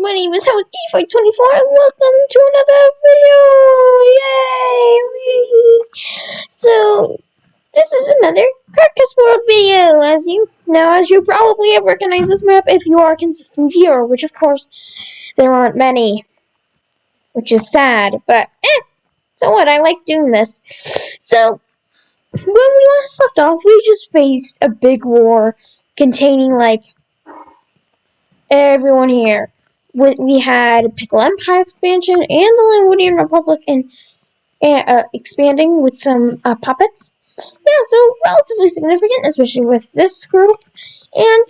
my name is host E524 and welcome to another video! Yay! Whee! So, this is another Carcus World video, as you probably have recognized this map if you are a consistent viewer, which of course, there aren't many. Which is sad, but so what, I like doing this. So, when we last left off, we just faced a big war containing, everyone here. We had Pickle Empire expansion and the Linwoodian Republic expanding with some puppets. Yeah, so relatively significant, especially with this group. And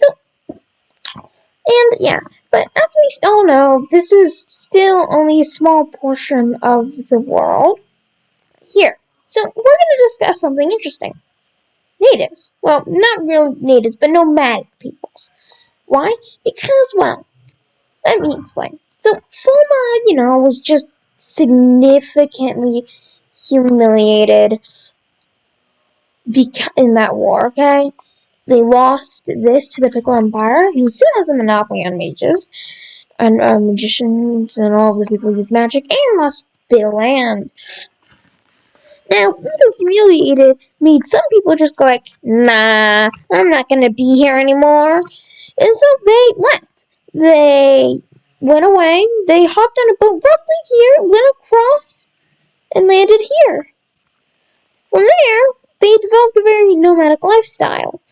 yeah, but as we all know, this is still only a small portion of the world here. So we're going to discuss something interesting. Natives. Well, not real natives, but nomadic peoples. Why? Because, well, let me explain. So, Foma, was just significantly humiliated in that war, okay? They lost this to the Pickle Empire, who still has a monopoly on mages, and magicians, and all of the people who use magic, and lost a bit of land. Now, so humiliated made some people just go like, nah, I'm not gonna be here anymore. And so they left. They went away. They hopped on a boat roughly here, went across, and landed here. From there, they developed a very nomadic lifestyle.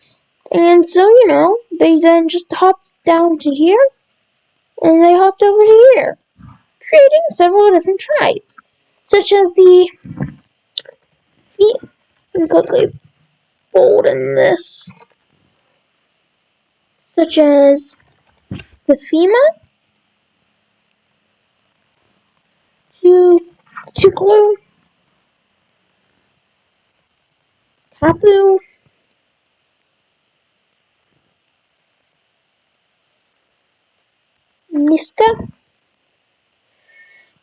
And so, they then just hopped down to here, and they hopped over to here, creating several different tribes, such as I'm quickly bold in this, such as the Fema, Tuklu, Tapu, Niska,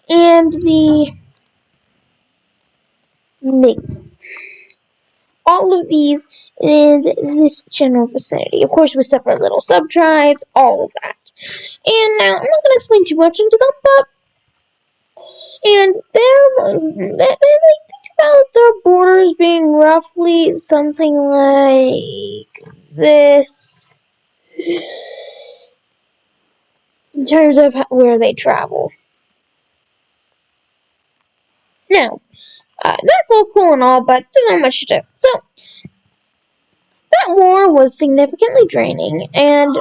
and the Mig. All of these in this general vicinity. Of course, with separate little sub-tribes, all of that. And now, I'm not going to explain too much into them, but and think about their borders being roughly something like this in terms of where they travel. Now, that's all cool and all, but there's not much to do. So, that war was significantly draining, and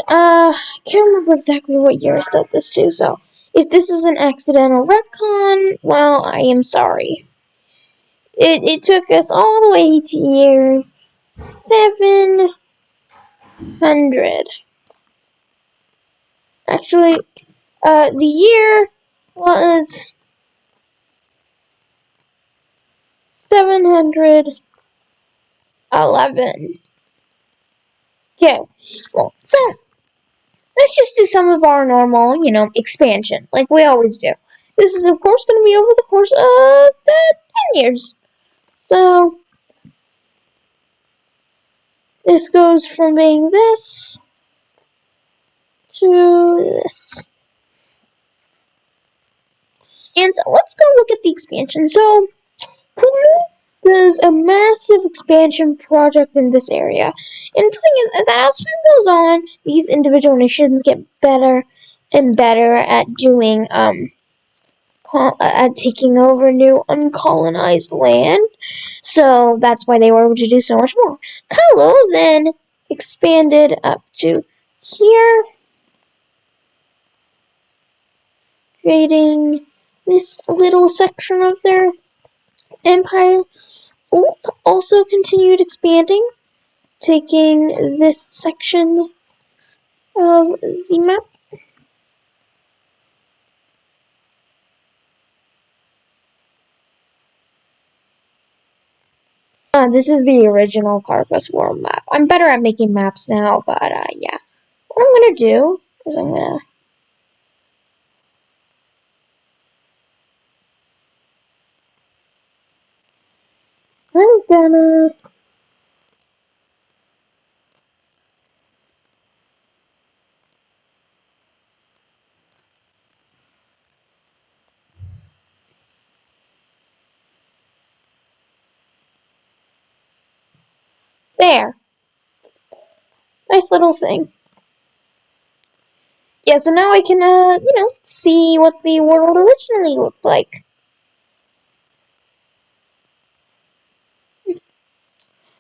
I can't remember exactly what year I said this to, so if this is an accidental retcon, well, I am sorry. It took us all the way to year 700. Actually, the year was 711. Okay, well, so let's just do some of our normal, expansion, like we always do. This is, of course, going to be over the course of 10 years. So, this goes from being this to this. And so, let's go look at the expansion. So, Kulu does a massive expansion project in this area. And the thing is that as time goes on, these individual nations get better and better at doing, at taking over new uncolonized land. So that's why they were able to do so much more. Kalo then expanded up to here, creating this little section of their empire. Oop also continued expanding, taking this section of the map. This is the original Carcus World map. I'm better at making maps now, but yeah. What I'm gonna do is I'm gonna There. Nice little thing. Yeah, so now I can, see what the world originally looked like.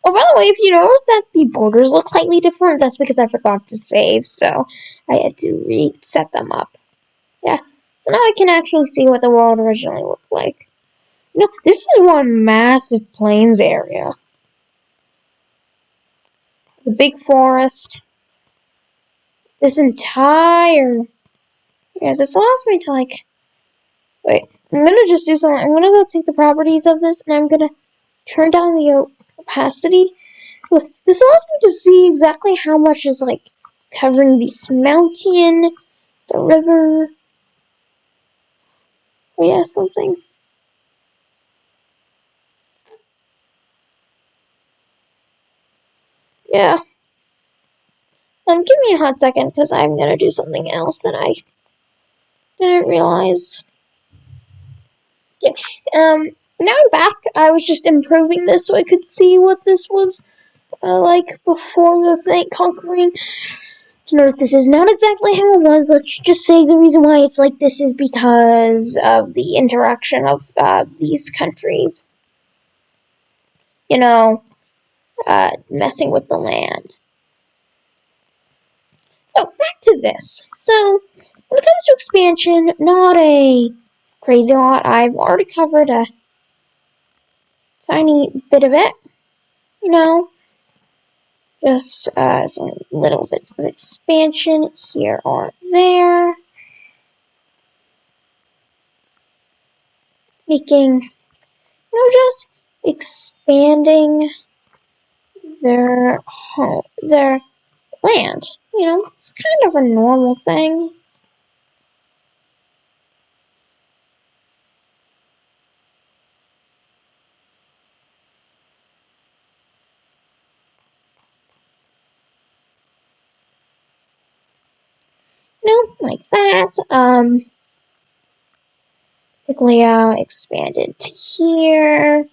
Oh, by the way, if you notice that the borders look slightly different, that's because I forgot to save, so I had to reset them up. Yeah, so now I can actually see what the world originally looked like. No, this is one massive plains area. The big forest. This entire... Yeah, this allows me to, Wait, I'm gonna just do something. I'm gonna go take the properties of this, and I'm gonna turn down the opacity. Look, this allows me to see exactly how much is, covering this mountain, the river. Oh, yeah, something. Yeah. Give me a hot second, because I'm gonna do something else that I didn't realize. Yeah. Now I'm back. I was just improving this so I could see what this was like before the thing conquering. So notice this is not exactly how it was. Let's just say the reason why it's like this is because of the interaction of these countries. Messing with the land. So back to this. So when it comes to expansion, not a crazy lot. I've already covered a tiny bit of it. Just some little bits of expansion here or there. Making, just expanding their home, their land. It's kind of a normal thing. Like that. Pickle expanded to here.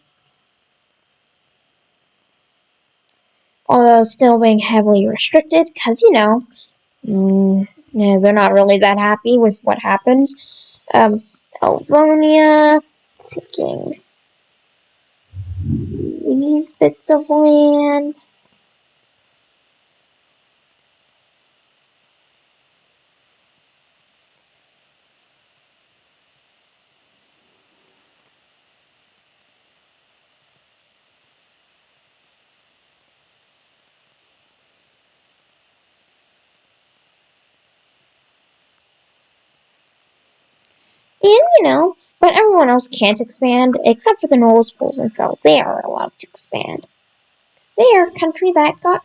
Although still being heavily restricted, because, yeah, they're not really that happy with what happened. Alvonia, taking these bits of land. And, but everyone else can't expand, except for the Knowles, Pools, and Fells. They are allowed to expand. They're a country that got,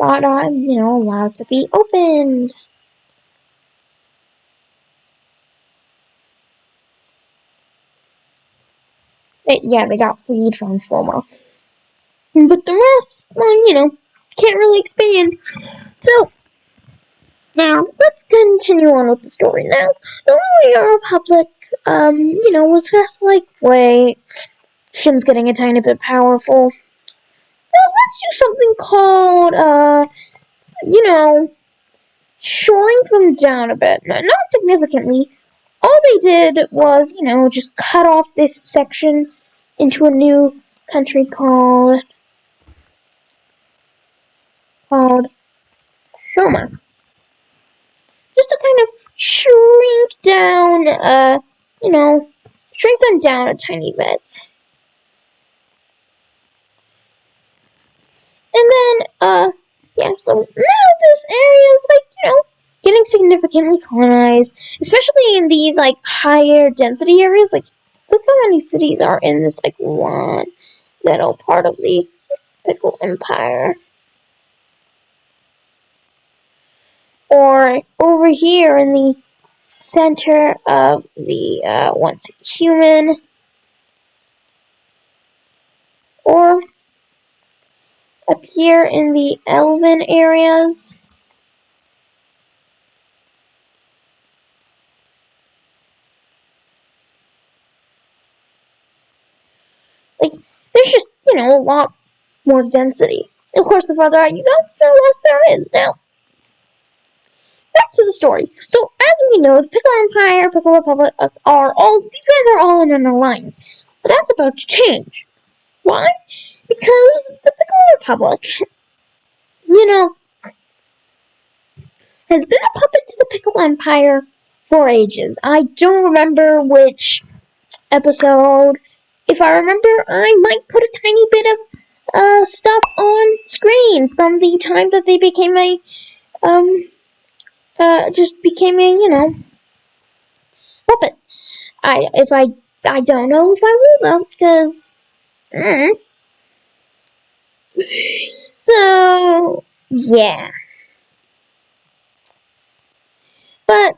allowed to be opened. They got freed from former. But the rest, well, can't really expand. So, now, let's continue on with the story. Now, the Lower Republic, was just like, wait, Shin's getting a tiny bit powerful. Let's do something called, shrink them down a bit. Not significantly. All they did was, just cut off this section into a new country called Shoma. Just to kind of shrink down, shrink them down a tiny bit. And then, so now this area is, getting significantly colonized, especially in these, higher density areas. Look how many cities are in this, one little part of the Pickle Empire. Or over here in the center of the once human, or up here in the elven areas. There's just, a lot more density. Of course, the farther out you go, the less there is. Now, back to the story. So, as we know, the Pickle Empire, Pickle Republic these guys are all in an alliance. But that's about to change. Why? Because the Pickle Republic, has been a puppet to the Pickle Empire for ages. I don't remember which episode. If I remember, I might put a tiny bit of stuff on screen from the time that they became puppet. I don't know if I will though, because so yeah. But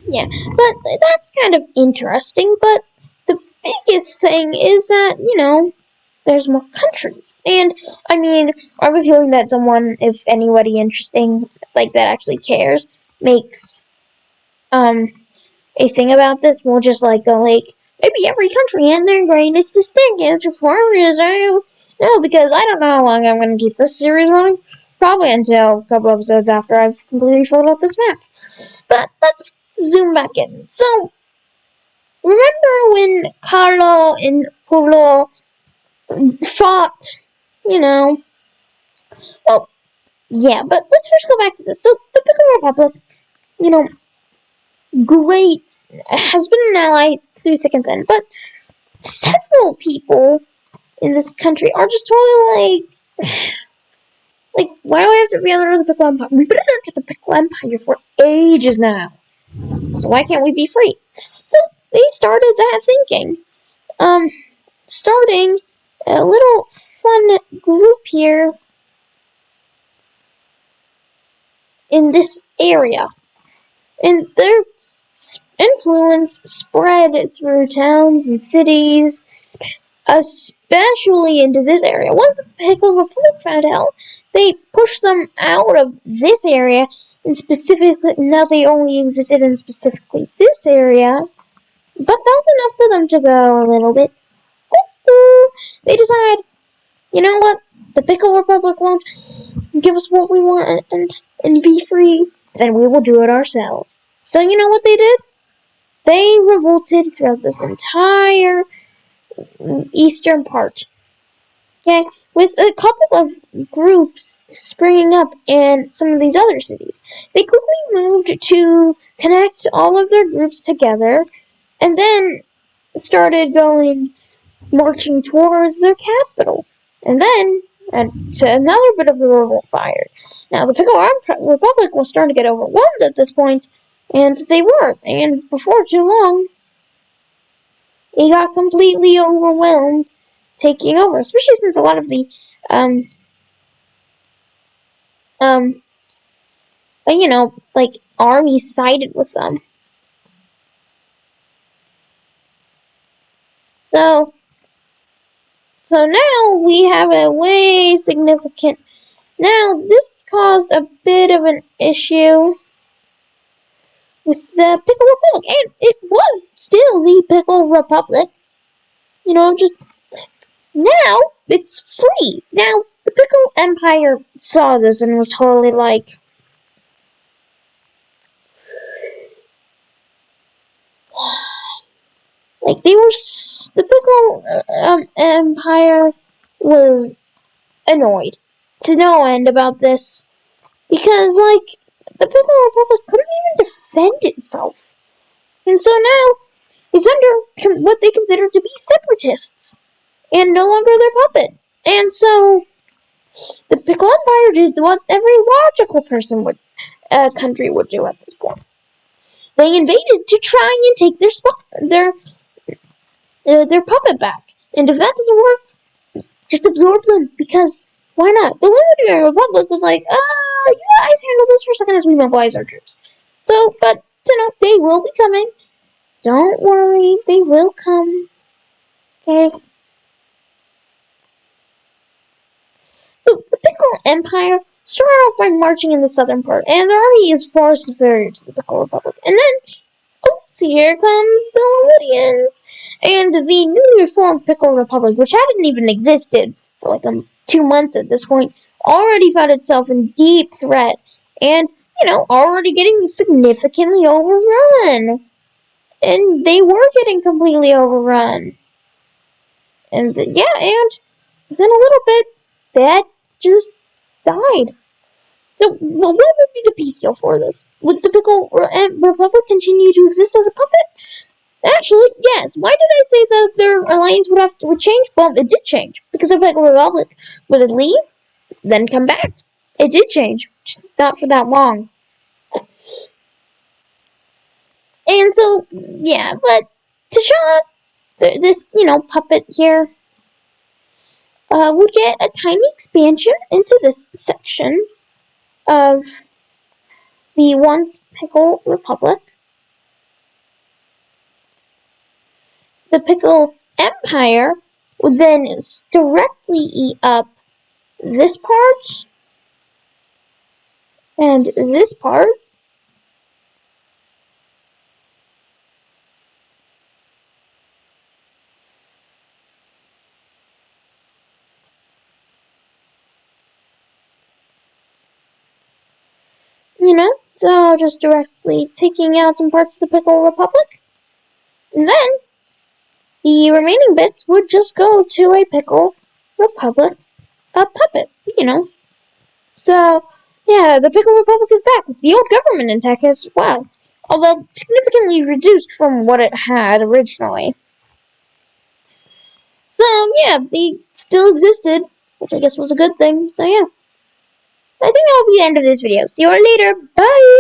that's kind of interesting. But the biggest thing is that, there's more countries. And, I mean, I have a feeling that someone, if anybody interesting, like, that actually cares, makes, a thing about this, will just, go, maybe every country and their grain is distinct and no, because I don't know how long I'm going to keep this series running. Probably until a couple episodes after I've completely filled out this map. But let's zoom back in. So, remember when Carlo and Polo fought, well, yeah, but let's first go back to this. So, the Pickle Republic, great, has been an ally through thick and thin, but several people in this country are just totally why do we have to be under the Pickle Empire? We've been under the Pickle Empire for ages now. So why can't we be free? So they started that thinking. Starting a little fun group here in this area. And their influence spread through towns and cities, especially into this area. Once the Pickle Republic found out, they pushed them out of this area, and specifically, now they only existed in specifically this area, but that was enough for them to go a little bit. They decide, you know what, the Pickle Republic won't give us what we want and be free, then we will do it ourselves. So you know what they did? They revolted throughout this entire eastern part. Okay? With a couple of groups springing up in some of these other cities. They quickly moved to connect all of their groups together, and then started marching towards their capital. And then, to another bit of the revolt fired. Now, the Pickle Republic was starting to get overwhelmed at this point, and they weren't. And before too long, it got completely overwhelmed, taking over, especially since a lot of the, armies sided with them. So now we have a way significant. Now, this caused a bit of an issue with the Pickle Republic, and it was still the Pickle Republic. Just now it's free. Now, the Pickle Empire saw this and was totally like, the Pickle Empire was annoyed to no end about this, because, the Pickle Republic couldn't even defend itself. And so now, it's under what they consider to be separatists, and no longer their puppet. And so, the Pickle Empire did what every logical country would do at this point. They invaded to try and take their puppet back. And if that doesn't work, just absorb them, because why not? The Libertarian Republic was like, you guys handle this for a second as we mobilize our troops. So, but, they will be coming. Don't worry, they will come. Okay? So, the Pickle Empire started off by marching in the southern part, and their army is far superior to the Pickle Republic. And then, so here comes the Lydians, and the newly formed Pickle Republic, which hadn't even existed for like 2 months at this point, already found itself in deep threat and, already getting significantly overrun. And they were getting completely overrun. And yeah, and then a little bit, that just died. So, what would be the peace deal for this? Would the Pickle Republic continue to exist as a puppet? Actually, yes. Why did I say that their alliance would change? Well, it did change. Because the Pickle Republic would leave, then come back. It did change. Just not for that long. And so, yeah, but T'Challa, this, puppet here, would get a tiny expansion into this section of the once Pickle Republic. The Pickle Empire would then directly eat up this part and this part. So just directly taking out some parts of the Pickle Republic. And then the remaining bits would just go to a Pickle Republic puppet, So, yeah, the Pickle Republic is back with the old government intact as well, although significantly reduced from what it had originally. So, yeah, they still existed, which I guess was a good thing. So, yeah. I think that will be the end of this video. See you all later. Bye!